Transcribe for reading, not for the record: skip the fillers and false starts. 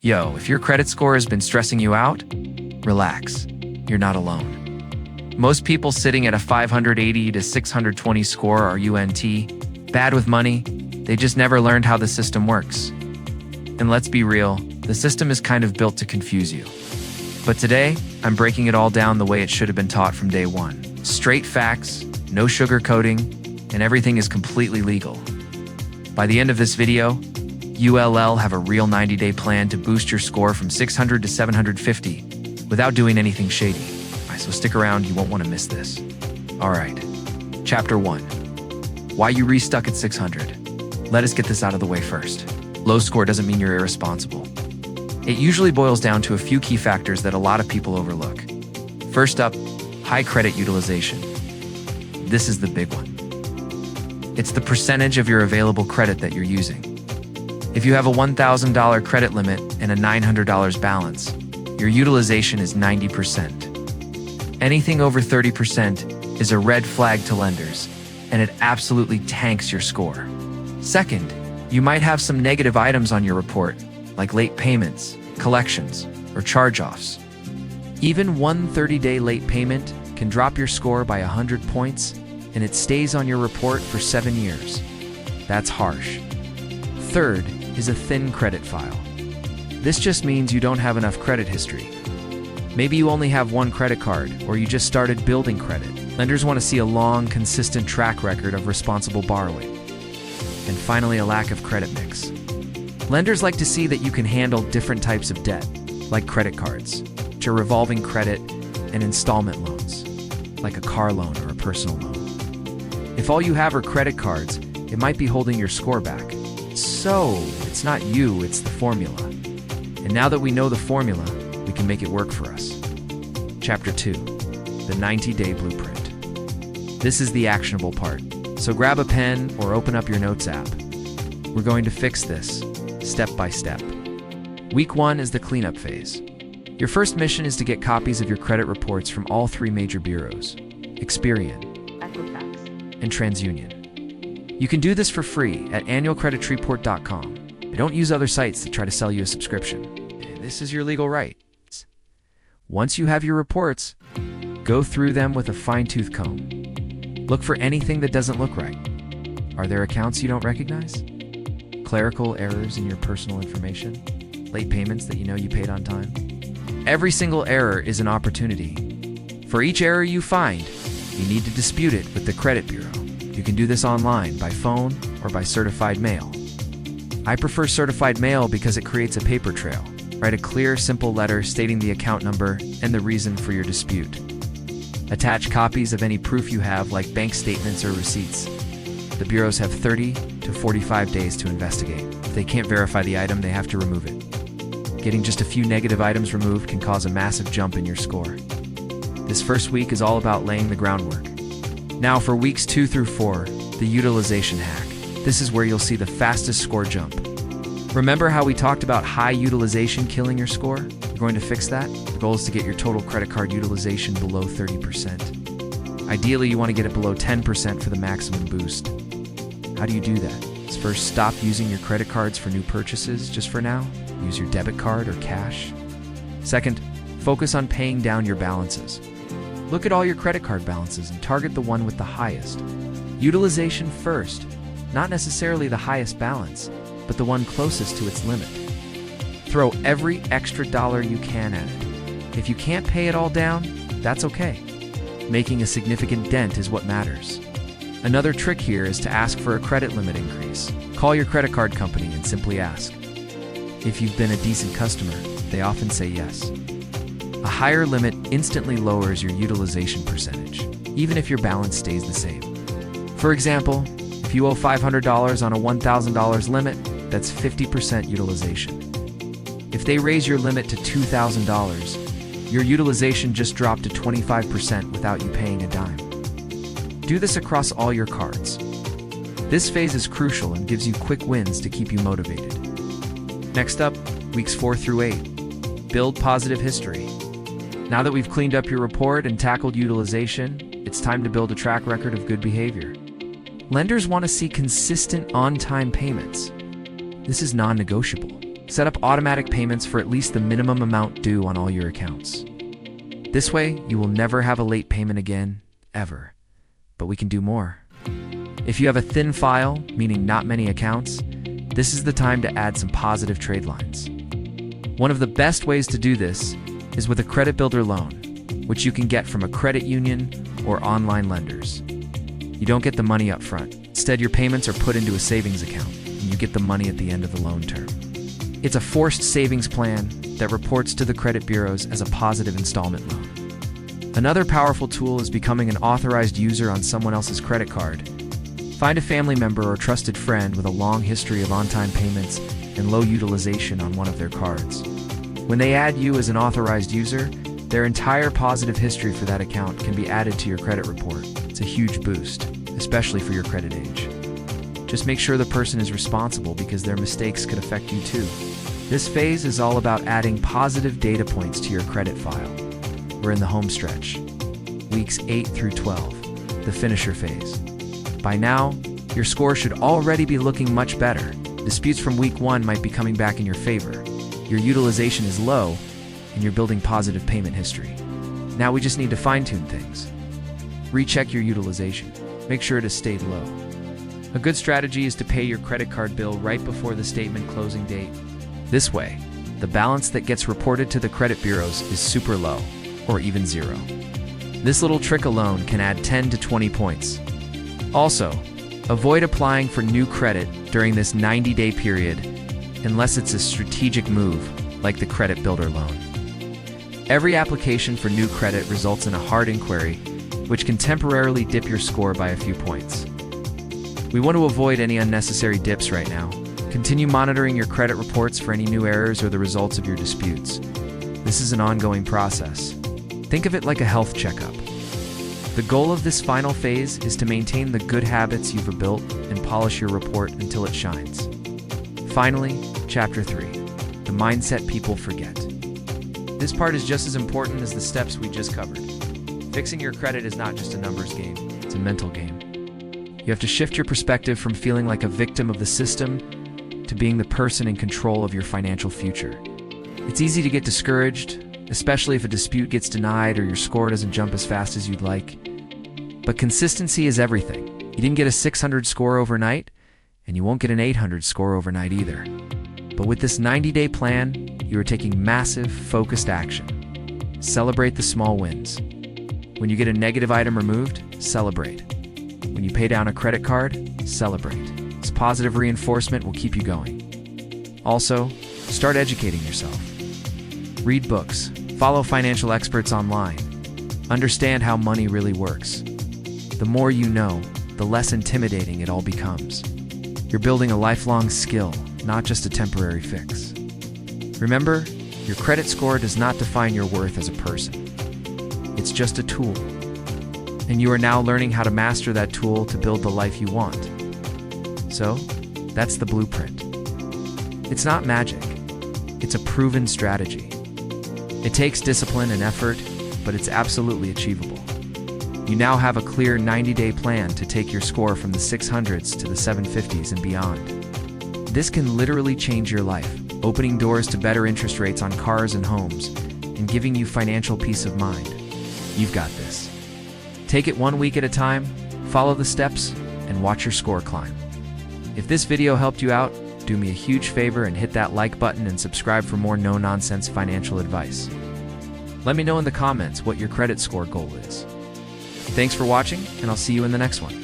Yo, if your credit score has been stressing you out, relax. You're not alone. Most people sitting at a 580 to 620 score are UNT, bad with money. They just never learned how the system works. And let's be real, the system is kind of built to confuse you. But today, I'm breaking it all down the way it should have been taught from day one. Straight facts, no sugarcoating, and everything is completely legal. By the end of this video, ULL have a real 90-day plan to boost your score from 600 to 750 without doing anything shady. So stick around, you won't want to miss this. All right, Chapter 1. Why you restuck at 600. Let us get this out of the way first. Low score doesn't mean you're irresponsible. It usually boils down to a few key factors that a lot of people overlook. First up, high credit utilization. This is the big one. It's the percentage of your available credit that you're using. If you have a $1,000 credit limit and a $900 balance, your utilization is 90%. Anything over 30% is a red flag to lenders, and it absolutely tanks your score. Second, you might have some negative items on your report, like late payments, collections, or charge-offs. Even one 30-day late payment can drop your score by 100 points, and it stays on your report for 7 years. That's harsh. Third is a thin credit file. This just means you don't have enough credit history. Maybe you only have one credit card, or you just started building credit. Lenders want to see a long, consistent track record of responsible borrowing. And finally, a lack of credit mix. Lenders like to see that you can handle different types of debt, like credit cards, which are revolving credit, and installment loans, like a car loan or a personal loan. If all you have are credit cards, it might be holding your score back. So, it's not you, it's the formula. And now that we know the formula, we can make it work for us. Chapter 2, the 90-day blueprint. This is the actionable part. So grab a pen or open up your notes app. We're going to fix this, step by step. Week 1 is the cleanup phase. Your first mission is to get copies of your credit reports from all 3 major bureaus, Experian, and TransUnion. You can do this for free at annualcreditreport.com. Don't use other sites that try to sell you a subscription. This is your legal right. Once you have your reports, go through them with a fine-tooth comb. Look for anything that doesn't look right. Are there accounts you don't recognize? Clerical errors in your personal information? Late payments that you know you paid on time? Every single error is an opportunity. For each error you find, you need to dispute it with the credit bureau. You can do this online, by phone, or by certified mail. I prefer certified mail because it creates a paper trail. Write a clear, simple letter stating the account number and the reason for your dispute. Attach copies of any proof you have, like bank statements or receipts. The bureaus have 30 to 45 days to investigate. If they can't verify the item, they have to remove it. Getting just a few negative items removed can cause a massive jump in your score. This first week is all about laying the groundwork. Now for weeks 2 through 4, the utilization hack. This is where you'll see the fastest score jump. Remember how we talked about high utilization killing your score? We're going to fix that. The goal is to get your total credit card utilization below 30%. Ideally, you want to get it below 10% for the maximum boost. How do you do that? First, stop using your credit cards for new purchases just for now. Use your debit card or cash. Second, focus on paying down your balances. Look at all your credit card balances and target the one with the highest. Utilization first, not necessarily the highest balance, but the one closest to its limit. Throw every extra dollar you can at it. If you can't pay it all down, that's okay. Making a significant dent is what matters. Another trick here is to ask for a credit limit increase. Call your credit card company and simply ask. If you've been a decent customer, they often say yes. A higher limit instantly lowers your utilization percentage, even if your balance stays the same. For example, if you owe $500 on a $1,000 limit, that's 50% utilization. If they raise your limit to $2,000, your utilization just dropped to 25% without you paying a dime. Do this across all your cards. This phase is crucial and gives you quick wins to keep you motivated. Next up, weeks 4 through 8. Build positive history. Now that we've cleaned up your report and tackled utilization, it's time to build a track record of good behavior. Lenders want to see consistent on-time payments. This is non-negotiable. Set up automatic payments for at least the minimum amount due on all your accounts. This way, you will never have a late payment again, ever. But we can do more. If you have a thin file, meaning not many accounts, this is the time to add some positive trade lines. One of the best ways to do this is with a credit builder loan, which you can get from a credit union or online lenders. You don't get the money up front. Instead, your payments are put into a savings account, and you get the money at the end of the loan term. It's a forced savings plan that reports to the credit bureaus as a positive installment loan. Another powerful tool is becoming an authorized user on someone else's credit card. Find a family member or trusted friend with a long history of on-time payments and low utilization on one of their cards. When they add you as an authorized user, their entire positive history for that account can be added to your credit report. It's a huge boost, especially for your credit age. Just make sure the person is responsible because their mistakes could affect you too. This phase is all about adding positive data points to your credit file. We're in the home stretch, weeks 8 through 12, the finisher phase. By now, your score should already be looking much better. Disputes from week 1 might be coming back in your favor. Your utilization is low, and you're building positive payment history. Now we just need to fine-tune things. Recheck your utilization. Make sure it has stayed low. A good strategy is to pay your credit card bill right before the statement closing date. This way, the balance that gets reported to the credit bureaus is super low, or even zero. This little trick alone can add 10 to 20 points. Also, avoid applying for new credit during this 90-day period unless it's a strategic move, like the credit builder loan. Every application for new credit results in a hard inquiry, which can temporarily dip your score by a few points. We want to avoid any unnecessary dips right now. Continue monitoring your credit reports for any new errors or the results of your disputes. This is an ongoing process. Think of it like a health checkup. The goal of this final phase is to maintain the good habits you've built and polish your report until it shines. Finally, Chapter 3, the mindset people forget. This part is just as important as the steps we just covered. Fixing your credit is not just a numbers game, it's a mental game. You have to shift your perspective from feeling like a victim of the system to being the person in control of your financial future. It's easy to get discouraged, especially if a dispute gets denied or your score doesn't jump as fast as you'd like. But consistency is everything. You didn't get a 600 score overnight, and you won't get an 800 score overnight either. But with this 90-day plan, you are taking massive, focused action. Celebrate the small wins. When you get a negative item removed, celebrate. When you pay down a credit card, celebrate. This positive reinforcement will keep you going. Also, start educating yourself. Read books, follow financial experts online. Understand how money really works. The more you know, the less intimidating it all becomes. You're building a lifelong skill, not just a temporary fix. Remember, your credit score does not define your worth as a person. It's just a tool. And you are now learning how to master that tool to build the life you want. So, that's the blueprint. It's not magic. It's a proven strategy. It takes discipline and effort, but it's absolutely achievable. You now have a clear 90-day plan to take your score from the 600s to the 750s and beyond. This can literally change your life, opening doors to better interest rates on cars and homes, and giving you financial peace of mind. You've got this. Take it 1 week at a time, follow the steps, and watch your score climb. If this video helped you out, do me a huge favor and hit that like button and subscribe for more no-nonsense financial advice. Let me know in the comments what your credit score goal is. Thanks for watching, and I'll see you in the next one.